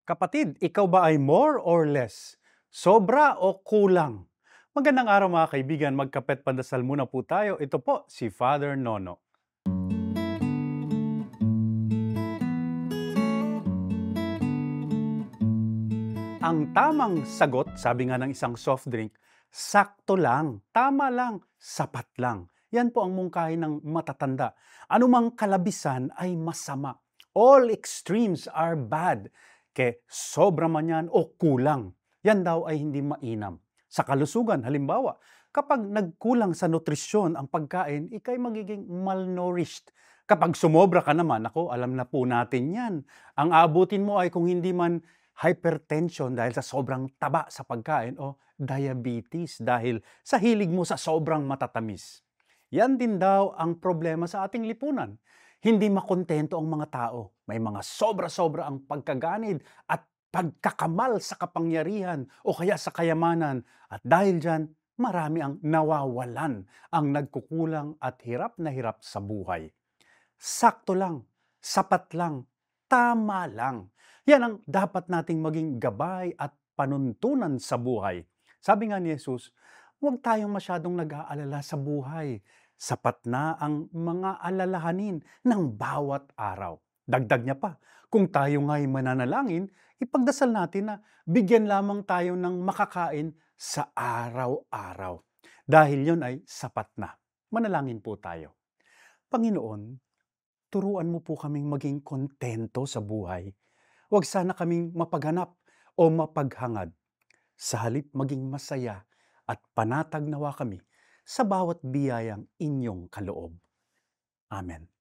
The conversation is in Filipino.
Kapatid, ikaw ba ay more or less? Sobra o kulang? Magandang araw mga kaibigan, magkapet pandasal muna po tayo. Ito po si Father Nono. Ang tamang sagot, sabi nga ng isang soft drink, sakto lang, tama lang, sapat lang. Yan po ang mungkahi ng matatanda. Anumang kalabisan ay masama. All extremes are bad. Sobra man yan o kulang. Yan daw ay hindi mainam. Sa kalusugan, halimbawa, kapag nagkulang sa nutrisyon ang pagkain, ikay magiging malnourished. Kapag sumobra ka naman, ako, alam na po natin yan. Ang aabutin mo ay kung hindi man hypertension dahil sa sobrang taba sa pagkain o diabetes dahil sa hilig mo sa sobrang matatamis. Yan din daw ang problema sa ating lipunan. Hindi makontento ang mga tao. May mga sobra-sobra ang pagkaganid at pagkakamal sa kapangyarihan o kaya sa kayamanan. At dahil dyan, marami ang nawawalan, ang nagkukulang at hirap na hirap sa buhay. Sakto lang, sapat lang, tama lang. Yan ang dapat nating maging gabay at panuntunan sa buhay. Sabi nga ni Jesus, huwag tayong masyadong nag-aalala sa buhay. Sapat na ang mga alalahanin ng bawat araw. Dagdag niya pa, kung tayo nga'y mananalangin, ipagdasal natin na bigyan lamang tayo ng makakain sa araw-araw. Dahil yun ay sapat na. Manalangin po tayo. Panginoon, turuan mo po kaming maging kontento sa buhay. Huwag sana kaming mapaghanap o mapaghangad. Sa halip maging masaya at panatag nawa kami sa bawat biyayang inyong kaloob. Amen.